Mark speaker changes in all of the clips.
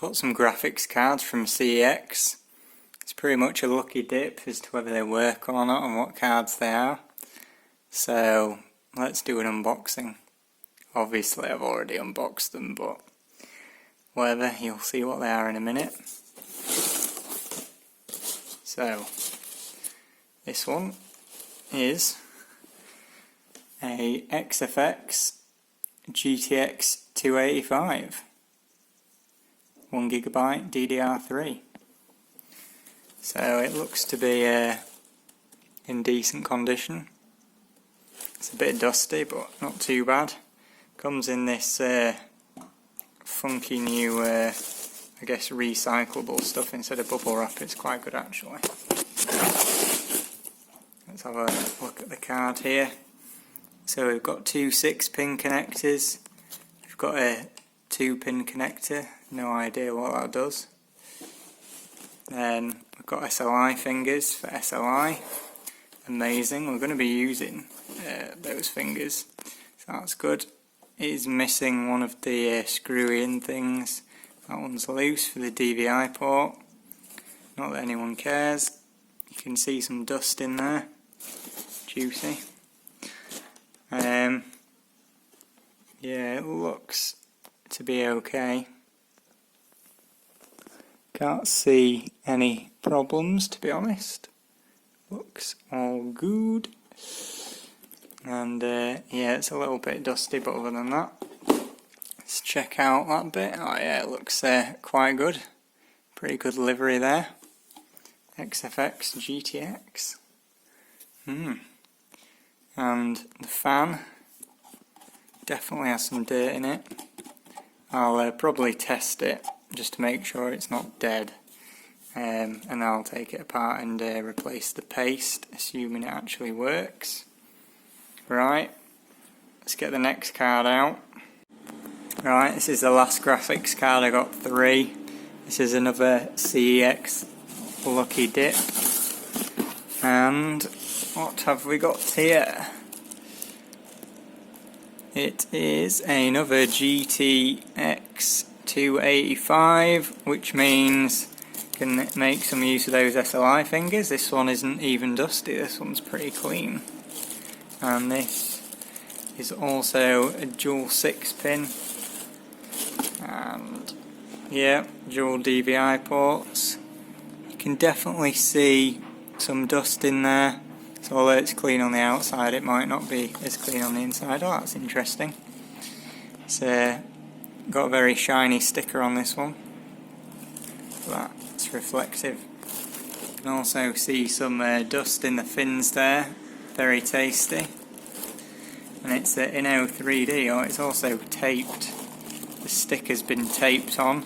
Speaker 1: Got some graphics cards from CEX. It's pretty much a lucky dip as to whether they work or not and what cards they are. So let's do an unboxing. Obviously I've already unboxed them, but whatever, you'll see what they are in a minute. So this one is a XFX GTX285 1GB DDR3. So it looks to be in decent condition. It's a bit dusty, but not too bad. Comes in this funky new, I guess, recyclable stuff instead of bubble wrap. It's quite good actually. Let's have a look at the card here. So we've got two 6-pin connectors. We've got a 2-pin connector. No idea what that does. Then we've got SLI fingers for SLI. Amazing. We're going to be using those fingers, so that's good. It is missing one of the screwy-in things. That one's loose for the DVI port. Not that anyone cares. You can see some dust in there. Juicy. Yeah, it looks to be okay. Can't see any problems, to be honest. Looks all good. And yeah, it's a little bit dusty, but other than that, let's check out that bit. Oh yeah, it looks quite good. Pretty good livery there. XFX GTX. And the fan definitely has some dirt in it. I'll probably test it just to make sure it's not dead. And I'll take it apart and replace the paste, assuming it actually works. Right, let's get the next card out. Right, this is the last graphics card. I got 3. This is another CEX lucky dip. And what have we got here? It is another GTX285, which means can make some use of those SLI fingers. This one isn't even dusty, this one's pretty clean. And this is also a dual 6-pin. And yeah, dual DVI ports. You can definitely see some dust in there. So although it's clean on the outside, it might not be as clean on the inside. Oh, that's interesting. It's got a very shiny sticker on this one. That's reflective. You can also see some dust in the fins there. Very tasty. And it's Inno 3D, or it's also taped. The sticker's been taped on.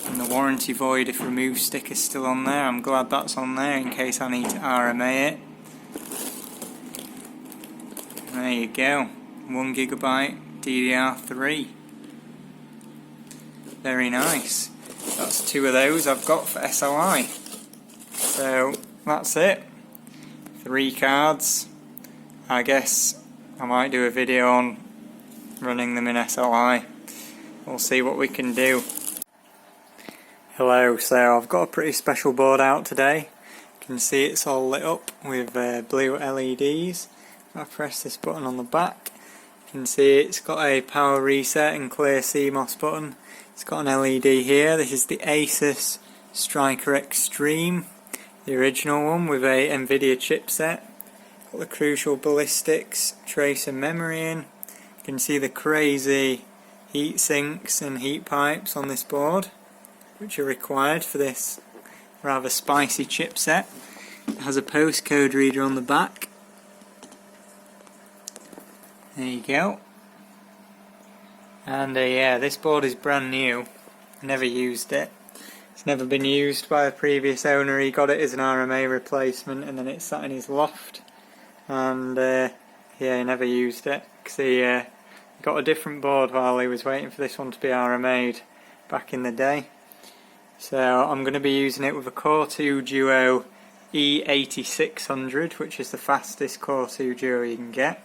Speaker 1: And the warranty void if removed sticker's still on there. I'm glad that's on there in case I need to RMA it. There you go. 1GB DDR3. Very nice. That's 2 of those I've got for SLI. So that's it. 3 cards. I guess I might do a video on running them in SLI. We'll see what we can do. Hello, so I've got a pretty special board out today. You can see it's all lit up with blue LEDs. If I press this button on the back, you can see it's got a power reset and clear CMOS button. It's got an LED here. This is the Asus Striker Extreme, the original one with a NVIDIA chipset. Got the Crucial Ballistics tracer memory in. You can see the crazy heat sinks and heat pipes on this board, which are required for this rather spicy chipset. It has a postcode reader on the back. There you go. And yeah, this board is brand new. Never used it. It's never been used by a previous owner. He got it as an RMA replacement and then it sat in his loft. And yeah, he never used it because he got a different board while he was waiting for this one to be RMA'd back in the day. So I'm going to be using it with a Core 2 Duo E8600, which is the fastest Core 2 Duo you can get.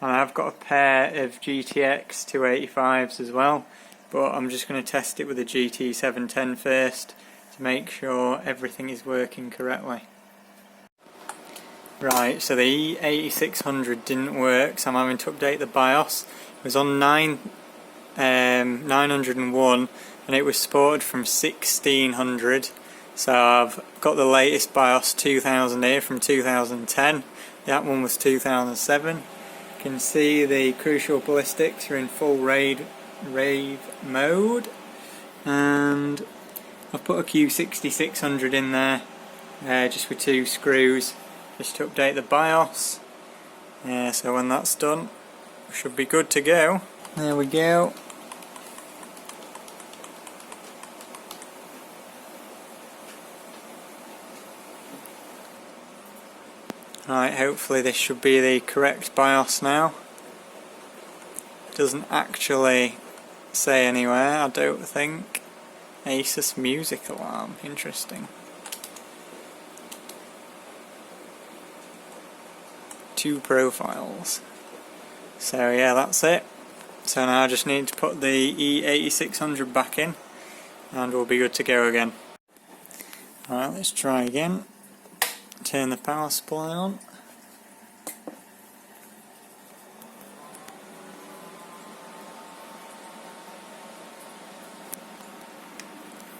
Speaker 1: And I've got a pair of GTX 285s as well, but I'm just going to test it with the GT710 first to make sure everything is working correctly. Right, so the E8600 didn't work, so I'm having to update the BIOS. It was on 901 and it was supported from 1600, so I've got the latest BIOS 2000 here from 2010. That one was 2007. You can see the crucial ballistics are in full rave mode, and I've put a Q6600 in there just with 2 screws just to update the BIOS. So when that's done, we should be good to go. There we go. Right, hopefully this should be the correct BIOS now. It doesn't actually say anywhere, I don't think. Asus music alarm, interesting. 2 profiles. So yeah, that's it. So now I just need to put the E8600 back in and we'll be good to go again. Alright, let's try again. Turn the power supply on.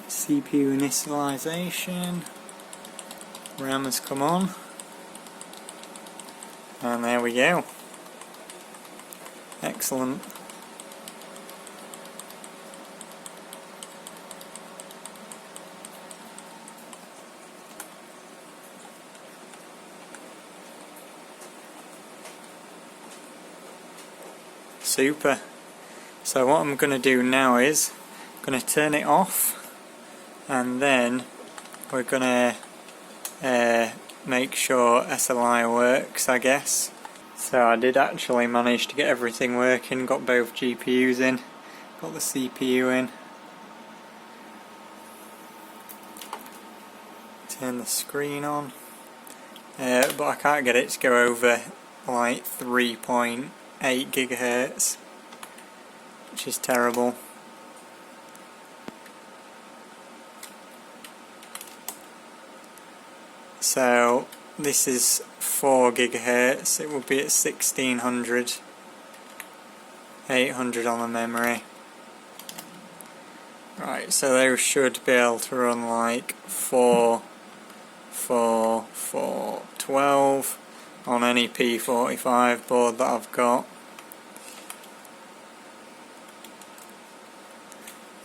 Speaker 1: CPU initialization. RAM has come on. And there we go. Excellent. Super. So what I'm going to do now is I'm going to turn it off, and then we're going to make sure SLI works, I guess. So I did actually manage to get everything working, got both GPUs in, got the CPU in. Turn the screen on, but I can't get it to go over like 3.8 gigahertz, which is terrible. So this is 4 gigahertz, it will be at 1600, 800 on the memory. Right, so they should be able to run like 4, 4, 4, 12 on any P45 board that I've got.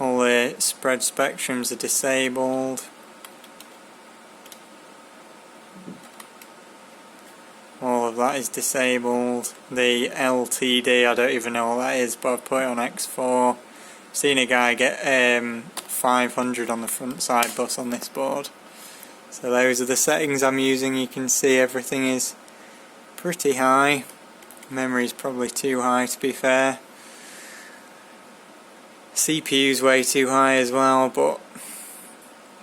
Speaker 1: All the spread spectrums are disabled. All of that is disabled. The LTD, I don't even know what that is, but I've put it on X4. Seen a guy get 500 on the front side bus on this board. So those are the settings I'm using. You can see everything is pretty high. Memory is probably too high, to be fair. CPU's way too high as well, but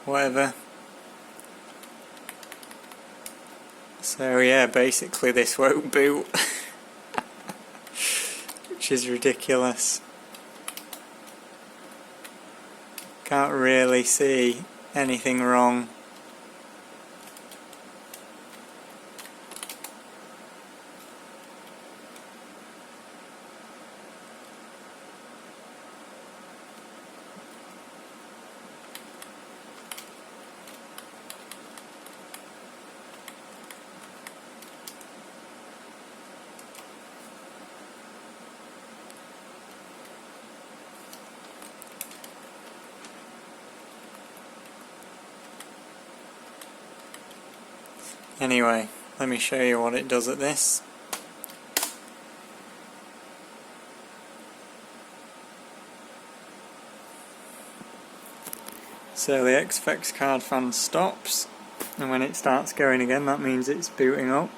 Speaker 1: whatever. So yeah, basically this won't boot, which is ridiculous. Can't really see anything wrong. Anyway, let me show you what it does at this. So the XFX card fan stops, and when it starts going again, that means it's booting up.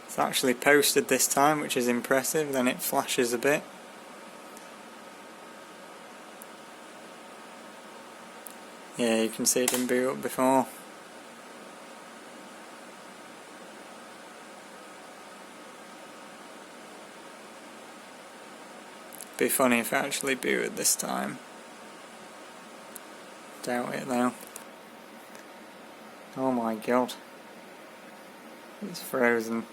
Speaker 1: It's actually posted this time, which is impressive. Then it flashes a bit. Yeah, you can see it didn't boot up before. Be funny if it actually booted this time. Doubt it though. Oh my god. It's frozen.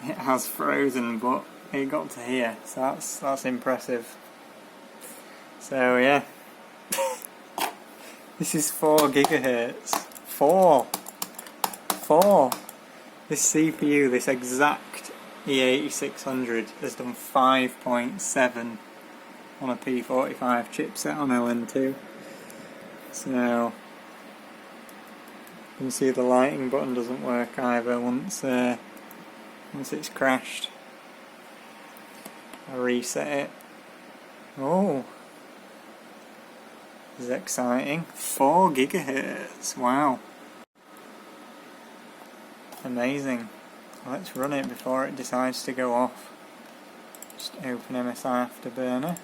Speaker 1: It has frozen, but it got to here, so that's impressive. So yeah. This is 4 gigahertz. 4! This CPU, this exact E8600 has done 5.7 on a P45 chipset on LN2. So you can see the lighting button doesn't work either once it's crashed. I reset it. Oh, this is exciting. 4 gigahertz. Wow. Amazing. Let's run it before it decides to go off. Just open MSI Afterburner.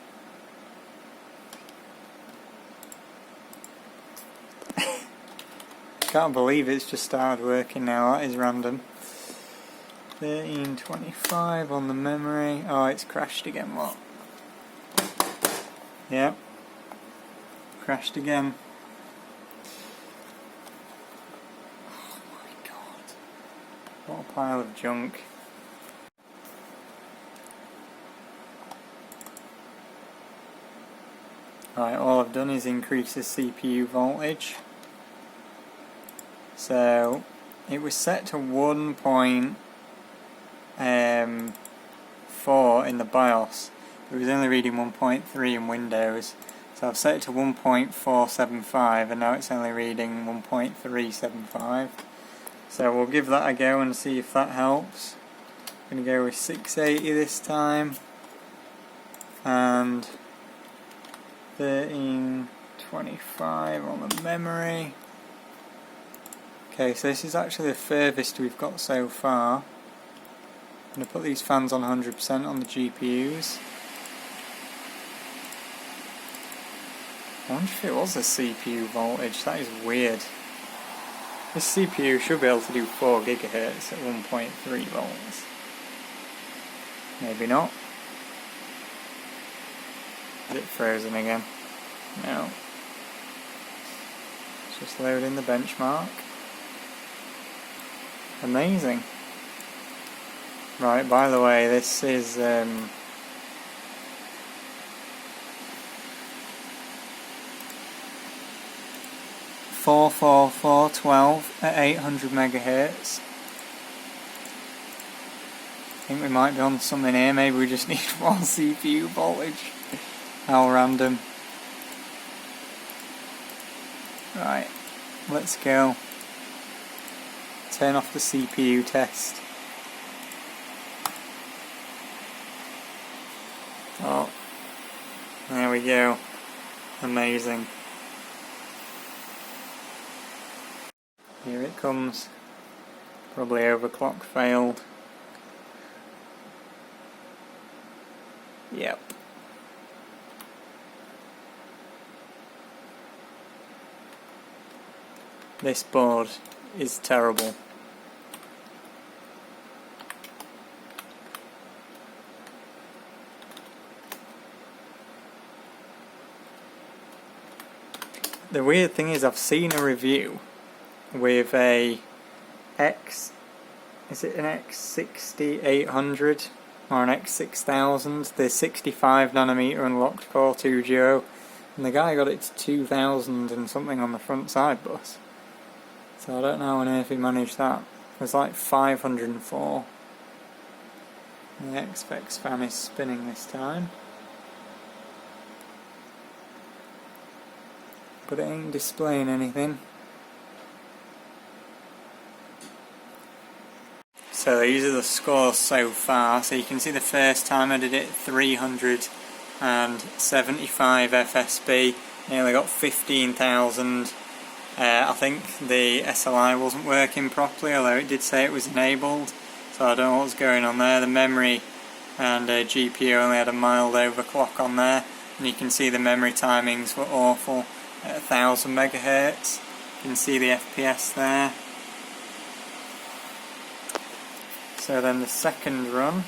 Speaker 1: Can't believe it's just started working now. That is random. 1325 on the memory. Oh, it's crashed again. What? Yep. Crashed again. Oh my god. What a pile of junk. Right, all I've done is increase the CPU voltage. So it was set to 1.4 in the BIOS. It was only reading 1.3 in Windows. So I've set it to 1.475 and now it's only reading 1.375. So we'll give that a go and see if that helps. I'm going to go with 680 this time. And 1325 on the memory. Okay, so this is actually the furthest we've got so far. I'm going to put these fans on 100% on the GPUs. I wonder if it was a CPU voltage. That is weird. This CPU should be able to do 4 gigahertz at 1.3 volts. Maybe not. Is it frozen again? No. It's just loading the benchmark. Amazing. Right, by the way, this is 44412 at 800 megahertz. I think we might be on something here. Maybe we just need more CPU voltage. How random. Right, let's go. Turn off the CPU test. Oh, there we go. Amazing. Here it comes. Probably overclock failed. Yep. This board is terrible. The weird thing is I've seen a review with a is it an X6800 or an X6000, the 65nm unlocked core 2 Duo, and the guy got it to 2000 and something on the front side bus. So I don't know how on earth he managed that. It was like 504. The XFX fan is spinning this time. But it ain't displaying anything. So these are the scores so far. So you can see the first time I did it 375 FSB, nearly got 15,000. I think the SLI wasn't working properly, although it did say it was enabled, so I don't know what's going on there. The memory and GPU only had a mild overclock on there, and you can see the memory timings were awful. at 1000 megahertz. You can see the FPS there. So then the second run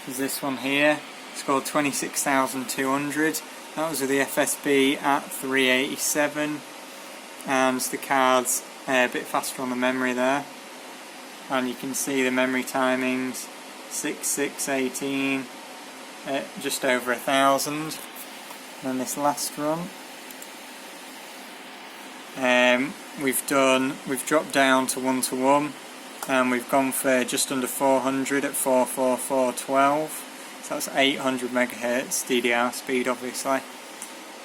Speaker 1: is this one here. Scored 26,200. That was with the FSB at 387, and the card's a bit faster on the memory there. And you can see the memory timings 6618 at just over 1000. And this last run, we've dropped down to 1:1, and we've gone for just under 400 at 44412. So that's 800 megahertz DDR speed, obviously.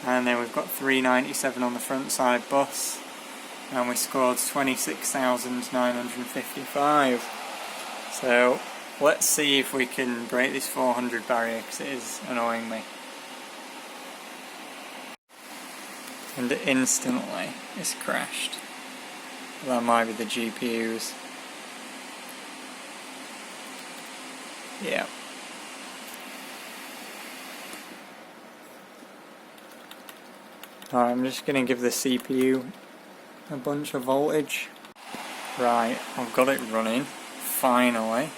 Speaker 1: And then we've got 397 on the front side bus, and we scored 26,955. So let's see if we can break this 400 barrier, because it is annoying me. And instantly it's crashed. That might be the GPUs. Yeah. Alright, I'm just going to give the CPU a bunch of voltage. Right, I've got it running, finally. You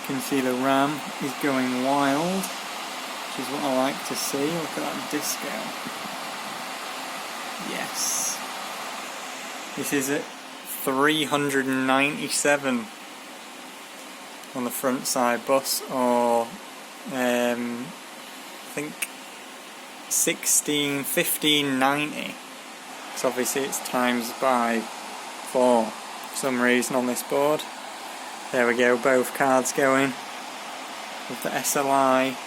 Speaker 1: can see the RAM is going wild, which is what I like to see. Look at that disco. Yes. This is at 397 on the front side bus, or I think 1590. So obviously it's times by 4 for some reason on this board. There we go, both cards going with the SLI.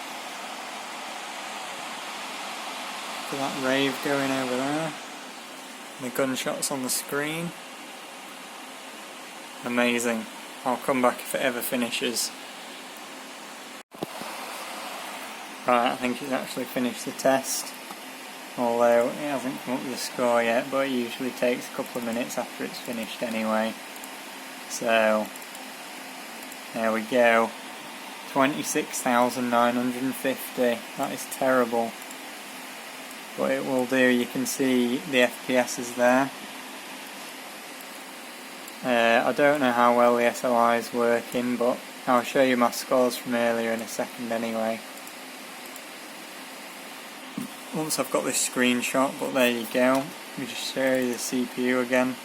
Speaker 1: Look at that rave going over there. And the gunshots on the screen. Amazing. I'll come back if it ever finishes. Right, I think it's actually finished the test, although it hasn't come up with a score yet, but it usually takes a couple of minutes after it's finished anyway. So, there we go, 26,950, that is terrible, but it will do. You can see the FPS is there. I don't know how well the SLI is working, but I'll show you my scores from earlier in a second anyway. Once I've got this screenshot, but there you go. Let me just show you the CPU again.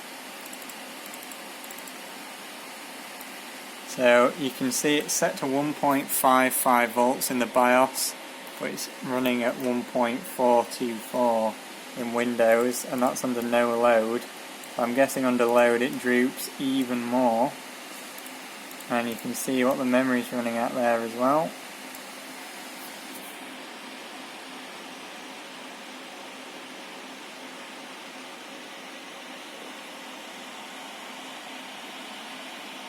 Speaker 1: So you can see it's set to 1.55 volts in the BIOS, but it's running at 1.424 in Windows, and that's under no load. I'm guessing under load it droops even more. And you can see what the memory is running at there as well.